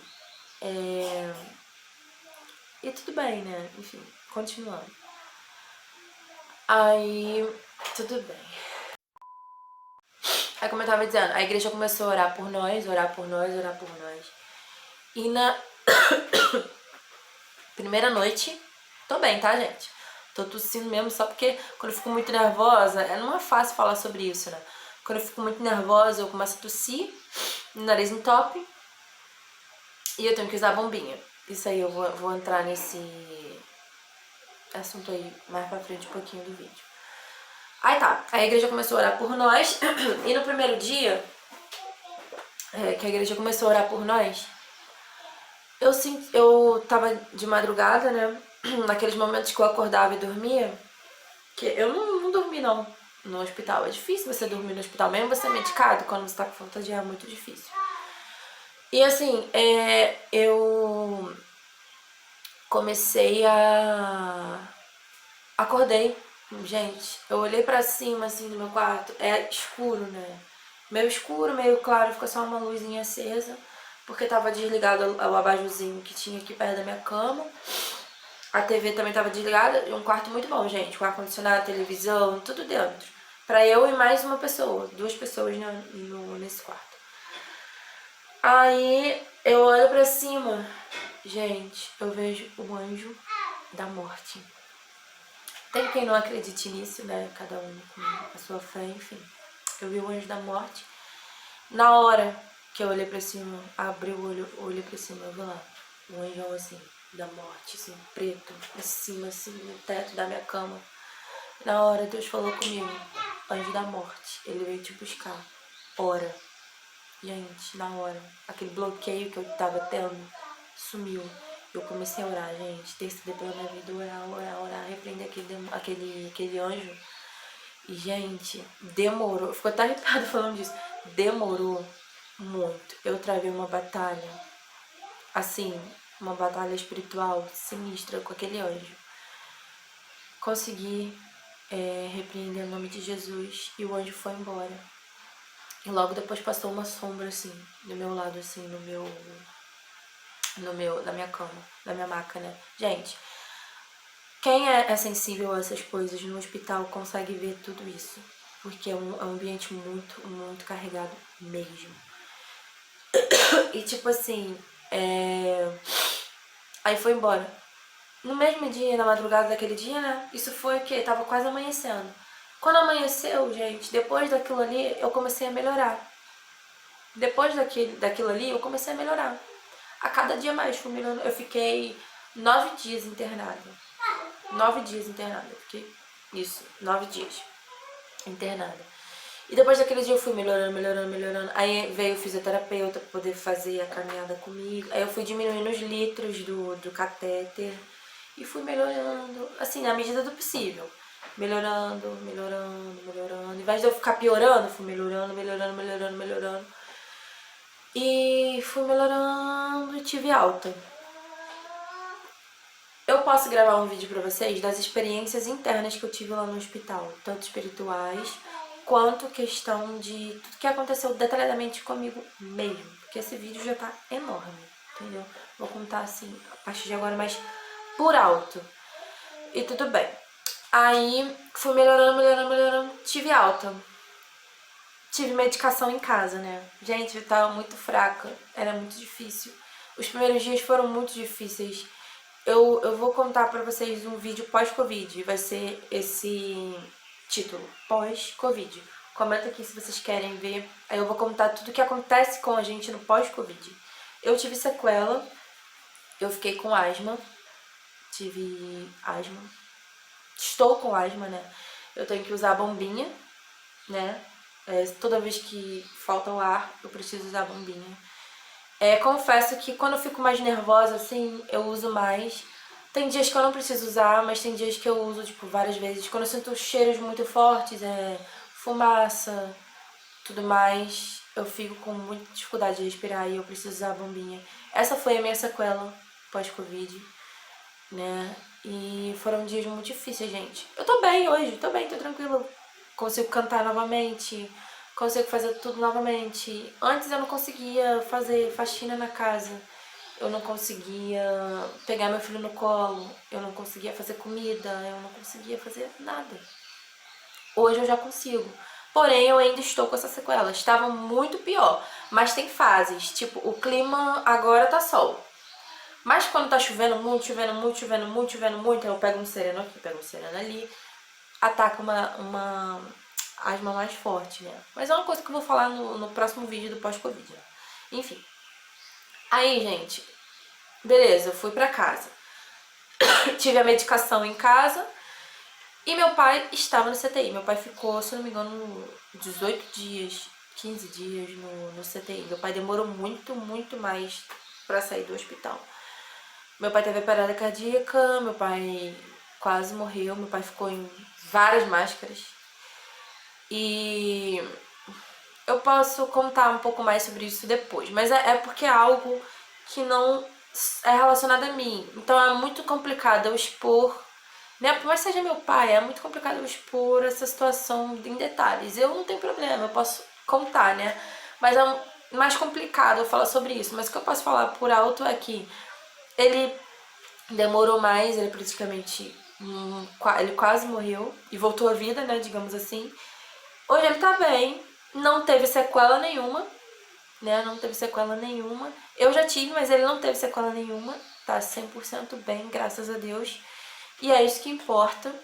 A: e tudo bem, né? Enfim, continuando. Aí, tudo bem. Aí, como eu tava dizendo, a igreja começou a orar por nós, orar por nós, orar por nós. E na primeira noite, tô bem, tá, gente? Tô tossindo mesmo só porque quando eu fico muito nervosa, não é fácil falar sobre isso, né? Quando eu fico muito nervosa, eu começo a tossir, nariz entope e eu tenho que usar a bombinha. Isso aí eu vou entrar nesse assunto aí mais pra frente um pouquinho do vídeo. Aí tá, a igreja começou a orar por nós e no primeiro dia que a igreja começou a orar por nós, eu tava de madrugada, né? Naqueles momentos que eu acordava e dormia, que eu não dormi não no hospital. É difícil você dormir no hospital, mesmo você medicado, quando você tá com falta de ar, é muito difícil. E assim, eu comecei a... Acordei, gente, eu olhei pra cima assim do meu quarto, é escuro, né? Meio escuro, meio claro, ficou só uma luzinha acesa, porque tava desligado o abajurzinho que tinha aqui perto da minha cama. A TV também tava desligada, um quarto muito bom, gente, com ar-condicionado, televisão, tudo dentro. Pra eu e mais uma pessoa, 2 pessoas nesse quarto. Aí eu olho pra cima, gente, eu vejo o anjo da morte. Tem quem não acredite nisso, né? Cada um com a sua fé, enfim. Eu vi o anjo da morte. Na hora que eu olhei pra cima, abri o olho, olhei pra cima, eu vi lá. Um anjão assim, da morte, assim, preto, em cima, assim, no teto da minha cama. Na hora Deus falou comigo, anjo da morte, ele veio te buscar. Ora. Gente, na hora, aquele bloqueio que eu tava tendo sumiu. Eu comecei a orar, gente, interceder pela minha vida, orar, repreender aquele anjo. E, gente, demorou. Ficou até arrepiado falando disso. Demorou muito. Eu travei uma batalha, assim, uma batalha espiritual sinistra com aquele anjo. Consegui repreender o nome de Jesus e o anjo foi embora. E logo depois passou uma sombra, assim, do meu lado, assim, na minha cama, na minha maca, né? Gente, quem é sensível a essas coisas no hospital consegue ver tudo isso. Porque é um ambiente muito, muito carregado mesmo. E tipo assim, aí foi embora. No mesmo dia, na madrugada daquele dia, né? Isso foi o quê? Tava quase amanhecendo. Quando amanheceu, gente, depois daquilo ali, eu comecei a melhorar. Depois daquilo ali, eu comecei a melhorar. A cada dia mais fui melhorando. Eu fiquei 9 dias internada. 9 dias internada. Eu fiquei, 9 dias internada. E depois daquele dia eu fui melhorando. Aí veio o fisioterapeuta pra poder fazer a caminhada comigo. Aí eu fui diminuindo os litros do catéter. E fui melhorando, assim, na medida do possível. Melhorando. Em vez de eu ficar piorando, fui melhorando. E fui melhorando e tive alta. Eu posso gravar um vídeo pra vocês das experiências internas que eu tive lá no hospital, tanto espirituais quanto questão de tudo que aconteceu detalhadamente comigo mesmo, porque esse vídeo já tá enorme, entendeu? Vou contar assim, a partir de agora, mais por alto. E tudo bem. Aí fui melhorando, tive alta. Tive medicação em casa, né? Gente, eu tava muito fraca, era muito difícil. Os primeiros dias foram muito difíceis. Eu vou contar pra vocês um vídeo pós-Covid, vai ser esse título, pós-Covid. Comenta aqui se vocês querem ver. Aí eu vou contar tudo o que acontece com a gente no pós-Covid. Eu tive sequela, eu fiquei com asma, tive asma, estou com asma, né? Eu tenho que usar a bombinha, né? Toda vez que falta o ar, eu preciso usar a bombinha. Confesso que quando eu fico mais nervosa, assim, eu uso mais. Tem dias que eu não preciso usar, mas tem dias que eu uso, tipo, várias vezes. Quando eu sinto cheiros muito fortes, fumaça, tudo mais, eu fico com muita dificuldade de respirar e eu preciso usar a bombinha. Essa foi a minha sequela pós-Covid, né? E foram dias muito difíceis, gente. Eu tô bem hoje, tô bem, tô tranquila. Consigo cantar novamente, consigo fazer tudo novamente. Antes eu não conseguia fazer faxina na casa, eu não conseguia pegar meu filho no colo, eu não conseguia fazer comida, eu não conseguia fazer nada. Hoje eu já consigo. Porém, eu ainda estou com essa sequela. Estava muito pior. Mas tem fases. Tipo, o clima agora tá sol. Mas quando tá chovendo muito, chovendo muito, chovendo muito, chovendo muito, eu pego um sereno aqui, pego um sereno ali, ataca uma asma mais forte, né? Mas é uma coisa que eu vou falar no próximo vídeo do pós-Covid, né? Enfim. Aí, gente, beleza, eu fui pra casa. Tive a medicação em casa e meu pai estava no CTI. Meu pai ficou, se eu não me engano, 18 dias, 15 dias no CTI. Meu pai demorou muito, muito mais pra sair do hospital. Meu pai teve parada cardíaca, meu pai quase morreu, meu pai ficou em várias máscaras. E eu posso contar um pouco mais sobre isso depois, mas é porque é algo que não é relacionado a mim. Então é muito complicado eu expor, né? Por mais que seja meu pai, é muito complicado eu expor essa situação em detalhes. Eu não tenho problema, eu posso contar, né? Mas é mais complicado eu falar sobre isso. Mas o que eu posso falar por alto é que ele demorou mais, ele praticamente ele quase morreu e voltou à vida, né, digamos assim. Hoje ele tá bem, não teve sequela nenhuma, né, não teve sequela nenhuma. Eu já tive, mas ele não teve sequela nenhuma, tá 100% bem, graças a Deus. E é isso que importa.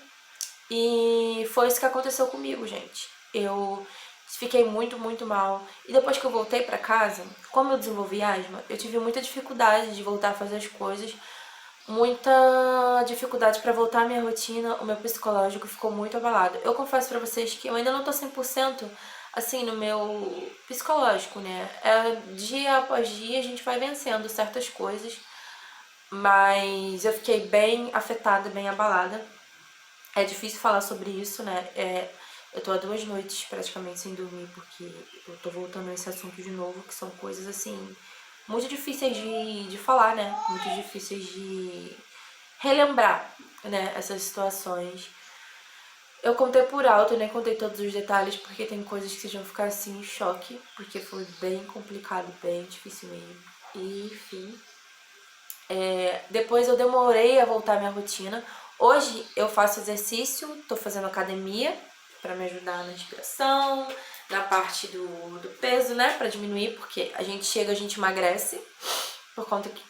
A: E foi isso que aconteceu comigo, gente. Eu fiquei muito, muito mal. E depois que eu voltei pra casa, como eu desenvolvi asma, eu tive muita dificuldade de voltar a fazer as coisas, muita dificuldade pra voltar à minha rotina, o meu psicológico ficou muito abalado. Eu confesso pra vocês que eu ainda não tô 100% assim no meu psicológico, né? Dia após dia a gente vai vencendo certas coisas, mas eu fiquei bem afetada, bem abalada. É difícil falar sobre isso, né? Eu tô há 2 noites praticamente sem dormir porque eu tô voltando a esse assunto de novo, que são coisas assim muito difíceis de falar, né? Muito difíceis de relembrar, né? Essas situações. Eu contei por alto, nem contei todos os detalhes, porque tem coisas que vocês vão ficar assim em choque, porque foi bem complicado, bem difícil mesmo. E, enfim. Depois eu demorei a voltar à minha rotina. Hoje eu faço exercício, tô fazendo academia pra me ajudar na respiração, na parte do peso, né? Pra diminuir, porque a gente chega, a gente emagrece, por conta que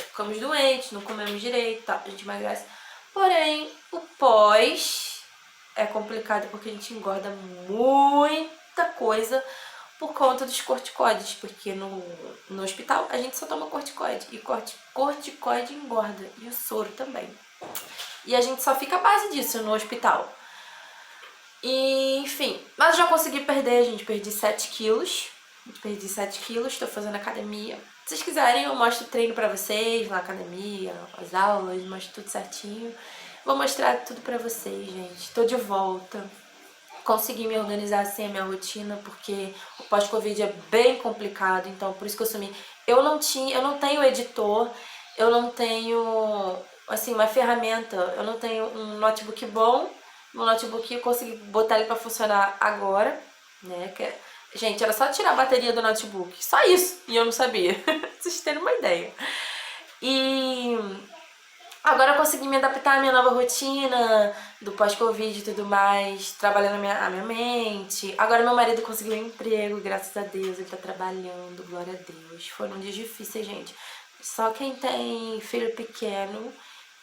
A: ficamos doentes, não comemos direito, tá? A gente emagrece. Porém, o pós é complicado porque a gente engorda muita coisa por conta dos corticoides, porque no hospital a gente só toma corticoide, e corticoide engorda, e o soro também. E a gente só fica à base disso no hospital. E, enfim, mas eu já consegui perder, gente, perdi 7 quilos, tô fazendo academia. Se vocês quiserem, eu mostro o treino pra vocês na academia, as aulas, mostro tudo certinho. Vou mostrar tudo pra vocês, gente. Tô de volta. Consegui me organizar assim a minha rotina, porque o pós-Covid é bem complicado, então por isso que eu sumi. Eu não tenho editor, eu não tenho, assim, uma ferramenta, eu não tenho um notebook bom. Meu notebook eu consegui botar ele pra funcionar agora, né? Gente, era só tirar a bateria do notebook, só isso, e eu não sabia, pra vocês terem uma ideia. E agora eu consegui me adaptar à minha nova rotina do pós-Covid e tudo mais, trabalhando a minha mente. Agora meu marido conseguiu um emprego, graças a Deus, ele tá trabalhando, glória a Deus. Foram dias difíceis, gente. Só quem tem filho pequeno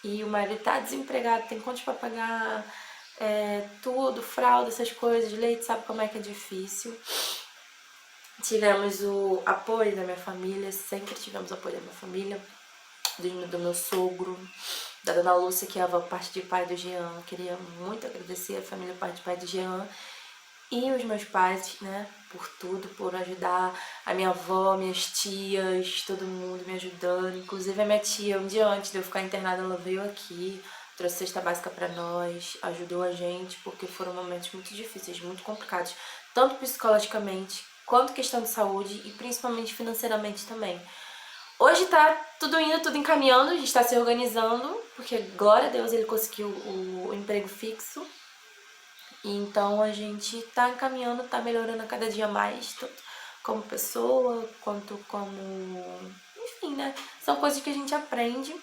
A: e o marido tá desempregado, tem contas pra pagar, tudo, fralda, essas coisas, leite, sabe como é que é difícil. Tivemos o apoio da minha família, sempre tivemos o apoio da minha família, do meu sogro, da dona Lúcia, que é a parte de pai do Jean. Queria muito agradecer a família parte de pai do Jean. E os meus pais, né, por tudo, por ajudar, a minha avó, minhas tias, todo mundo me ajudando. Inclusive a minha tia, um dia antes de eu ficar internada, ela veio aqui, trouxe cesta básica pra nós, ajudou a gente, porque foram momentos muito difíceis, muito complicados, tanto psicologicamente, quanto questão de saúde e principalmente financeiramente também. Hoje tá tudo indo, tudo encaminhando, a gente tá se organizando, porque glória a Deus ele conseguiu o emprego fixo. Então a gente tá encaminhando, tá melhorando a cada dia mais, tanto como pessoa, quanto como... Enfim, né? São coisas que a gente aprende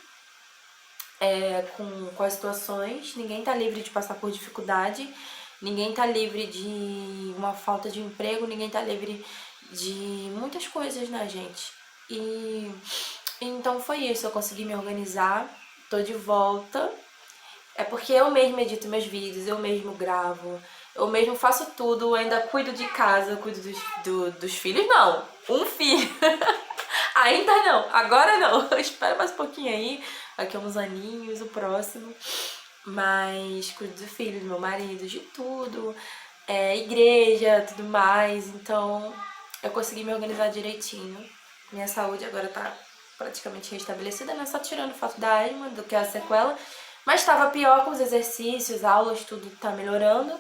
A: com as situações. Ninguém tá livre de passar por dificuldade, ninguém tá livre de uma falta de emprego, ninguém tá livre de muitas coisas, né, gente? E então foi isso, eu consegui me organizar, tô de volta. É porque eu mesma edito meus vídeos, eu mesmo gravo, eu mesmo faço tudo, ainda cuido de casa, cuido dos filhos, não, um filho. Ainda não, agora não, eu espero mais um pouquinho aí, daqui a uns aninhos, o próximo. Mas cuido do filho, do meu marido, de tudo, igreja, tudo mais, então eu consegui me organizar direitinho. Minha saúde agora tá praticamente restabelecida, né? Só tirando foto da asma, do que é a sequela. Mas estava pior com os exercícios, aulas, tudo tá melhorando.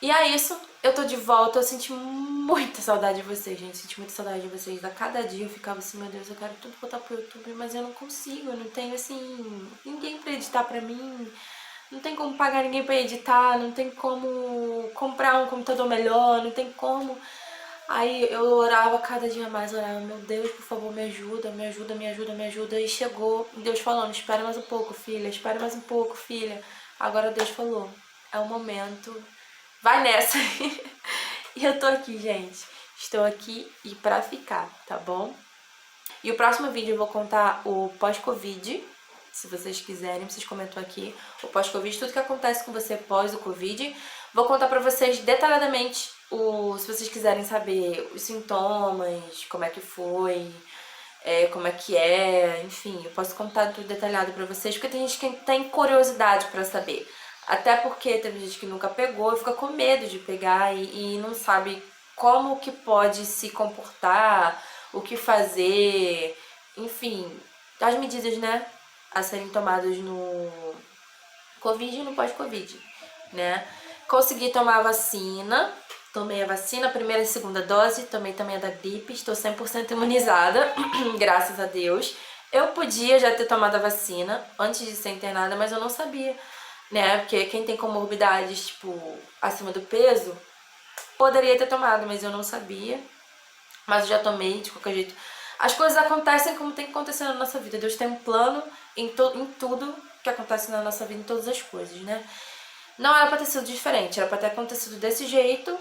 A: E é isso, eu tô de volta, eu senti muita saudade de vocês, gente. Senti muita saudade de vocês. A cada dia eu ficava assim, meu Deus, eu quero tudo botar pro YouTube, mas eu não consigo, eu não tenho, assim, ninguém pra editar pra mim. Não tem como pagar ninguém pra editar, não tem como comprar um computador melhor, não tem como. Aí eu orava cada dia mais, orava, meu Deus, por favor, me ajuda, me ajuda, me ajuda, me ajuda. E chegou Deus falando, espera mais um pouco, filha, espera mais um pouco, filha. Agora Deus falou, é o momento, vai nessa. E eu tô aqui, gente, estou aqui e pra ficar, tá bom? E o próximo vídeo eu vou contar o pós-Covid, se vocês quiserem, vocês comentam aqui o pós-Covid, tudo que acontece com você pós o Covid. Vou contar pra vocês detalhadamente, se vocês quiserem saber os sintomas, como é que foi, como é que enfim, eu posso contar tudo detalhado pra vocês, porque tem gente que tem curiosidade pra saber. Até porque tem gente que nunca pegou e fica com medo de pegar e não sabe como que pode se comportar, o que fazer, enfim, as medidas, né, a serem tomadas no Covid e no pós-Covid, né? Consegui tomar a vacina, tomei a vacina, a primeira e segunda dose, tomei também a da gripe, estou 100% imunizada, graças a Deus. Eu podia já ter tomado a vacina antes de ser internada, mas eu não sabia, né? Porque quem tem comorbidades, tipo, acima do peso, poderia ter tomado, mas eu não sabia. Mas eu já tomei, de qualquer jeito. As coisas acontecem como tem que acontecer na nossa vida. Deus tem um plano em tudo que acontece na nossa vida, em todas as coisas, né? Não era pra ter sido diferente, era pra ter acontecido desse jeito.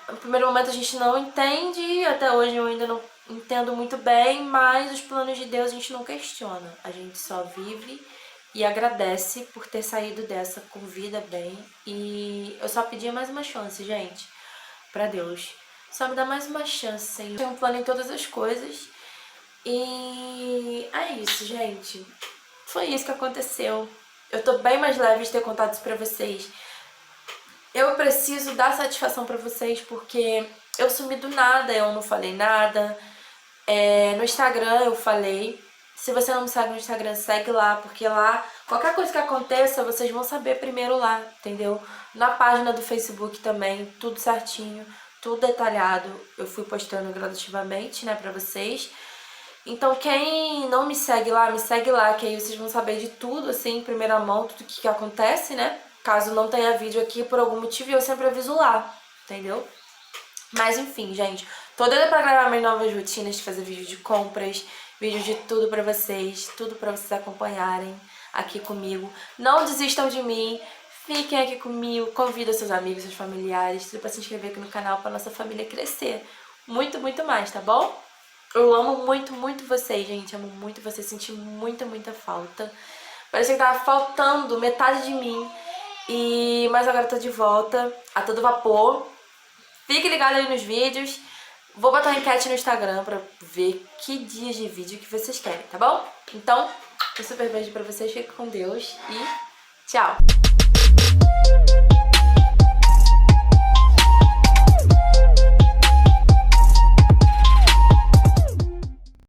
A: No primeiro momento a gente não entende, até hoje eu ainda não entendo muito bem, mas os planos de Deus a gente não questiona. A gente só vive e agradece por ter saído dessa com vida bem. E eu só pedia mais uma chance, gente, pra Deus. Só me dá mais uma chance, Senhor. Tem um plano em todas as coisas. E é isso, gente. Foi isso que aconteceu. Eu tô bem mais leve de ter contado isso pra vocês. Eu preciso dar satisfação pra vocês, porque eu sumi do nada, eu não falei nada. No Instagram eu falei. Se você não me segue no Instagram, segue lá, porque lá, qualquer coisa que aconteça, vocês vão saber primeiro lá, entendeu? Na página do Facebook também, tudo certinho, tudo detalhado. Eu fui postando gradativamente, né, pra vocês. Então quem não me segue lá, que aí vocês vão saber de tudo, assim, em primeira mão, tudo que acontece, né? Caso não tenha vídeo aqui por algum motivo, eu sempre aviso lá, entendeu? Mas enfim, gente, tô doida pra gravar minhas novas rotinas, de fazer vídeo de compras, vídeo de tudo pra vocês acompanharem aqui comigo. Não desistam de mim, fiquem aqui comigo, convida seus amigos, seus familiares, tudo pra se inscrever aqui no canal, pra nossa família crescer muito, muito mais, tá bom? Eu amo muito, muito vocês, gente, amo muito vocês, senti muita, muita falta. Parecia que tava faltando metade de mim, mas agora eu tô de volta, a todo vapor. Fique ligado aí nos vídeos. Vou botar uma enquete no Instagram pra ver que dias de vídeo que vocês querem, tá bom? Então, um super beijo pra vocês, fiquem com Deus e tchau!